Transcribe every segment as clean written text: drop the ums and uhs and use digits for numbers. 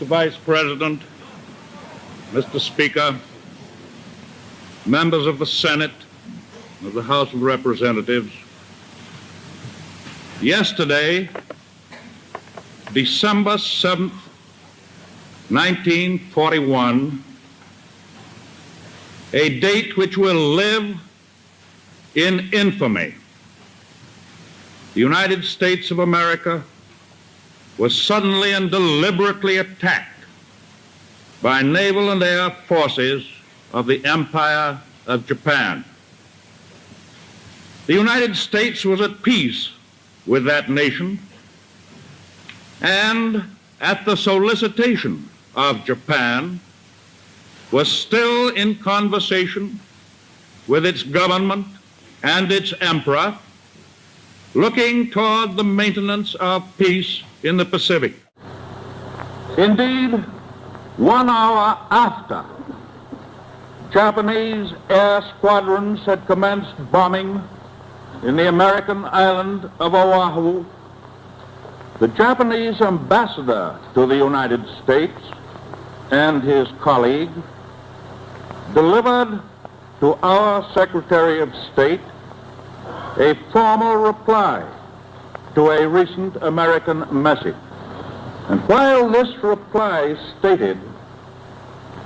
Mr. Vice President, Mr. Speaker, members of the Senate, of the House of Representatives, yesterday, December 7th, 1941, a date which will live in infamy, the United States of America was suddenly and deliberately attacked by naval and air forces of the Empire of Japan. The United States was at peace with that nation, and at the solicitation of Japan, was still in conversation with its government and its emperor, looking toward the maintenance of peace in the Pacific. Indeed, 1 hour after Japanese air squadrons had commenced bombing in the American island of Oahu, the Japanese ambassador to the United States and his colleague delivered to our Secretary of State a formal reply to a recent American message. And while this reply stated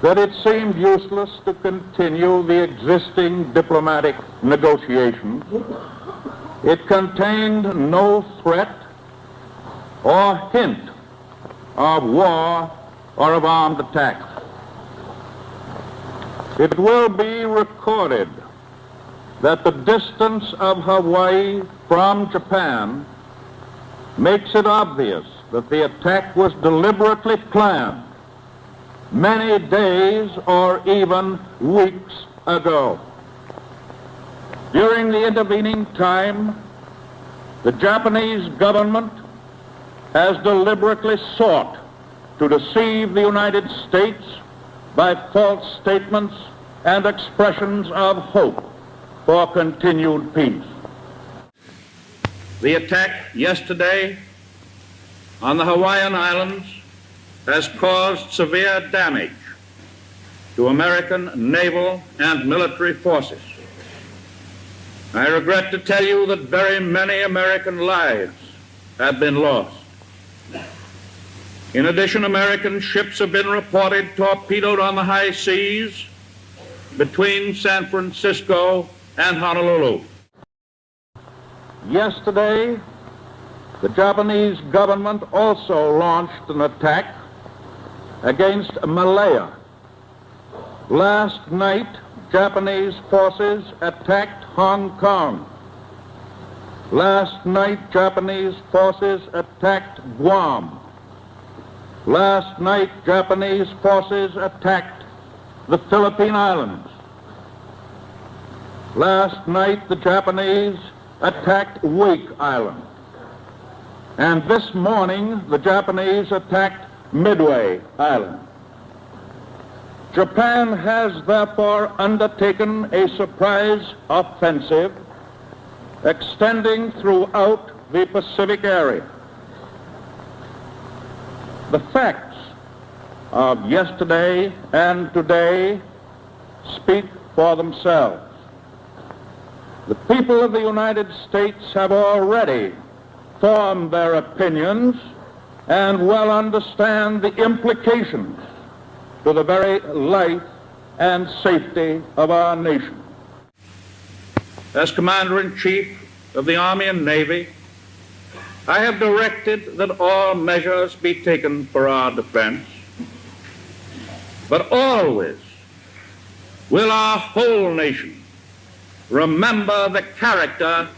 that it seemed useless to continue the existing diplomatic negotiations, it contained no threat or hint of war or of armed attack. It will be recorded that the distance of Hawaii from Japan makes it obvious that the attack was deliberately planned many days or even weeks ago. During the intervening time, the Japanese government has deliberately sought to deceive the United States by false statements and expressions of hope for continued peace. The attack yesterday on the Hawaiian Islands has caused severe damage to American naval and military forces. I regret to tell you that very many American lives have been lost. In addition, American ships have been reported torpedoed on the high seas between San Francisco and Honolulu. Yesterday, the Japanese government also launched an attack against Malaya. Last night, Japanese forces attacked Hong Kong. Last night, Japanese forces attacked Guam. Last night, Japanese forces attacked the Philippine Islands. Last night, the Japanese attacked Wake Island. And this morning, the Japanese attacked Midway Island. Japan has therefore undertaken a surprise offensive extending throughout the Pacific area. The facts of yesterday and today speak for themselves. The people of the United States have already formed their opinions and well understand the implications to the very life and safety of our nation. As Commander-in-Chief of the Army and Navy, I have directed that all measures be taken for our defense, but always will our whole nation remember the character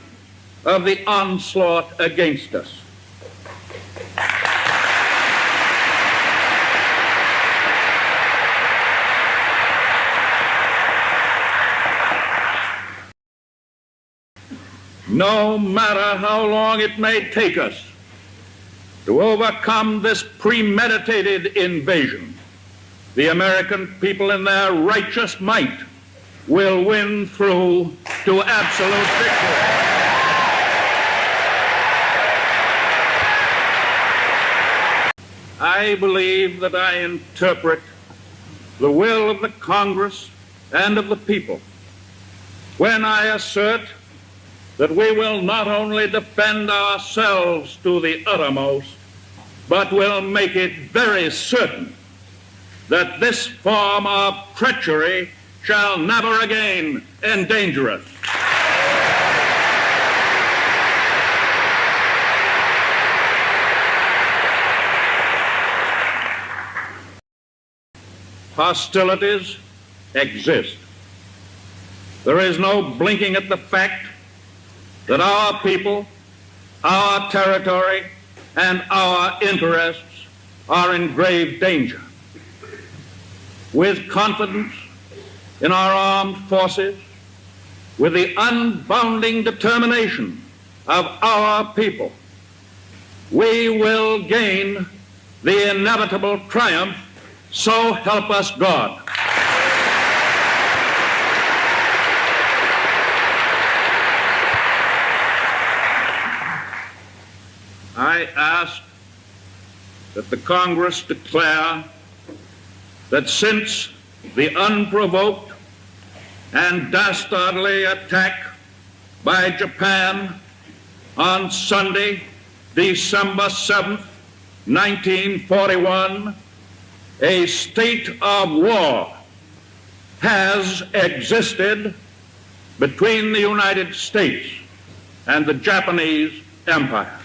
of the onslaught against us. No matter how long it may take us to overcome this premeditated invasion, the American people in their righteous might will win through to absolute victory. I believe that I interpret the will of the Congress and of the people when I assert that we will not only defend ourselves to the uttermost, but will make it very certain that this form of treachery shall never again endanger us. Hostilities exist. There is no blinking at the fact that our people, our territory, and our interests are in grave danger. With confidence in our armed forces, with the unbounding determination of our people, we will gain the inevitable triumph. So help us God. I ask that the Congress declare that since the unprovoked and dastardly attack by Japan on Sunday, December 7th, 1941, a state of war has existed between the United States and the Japanese Empire.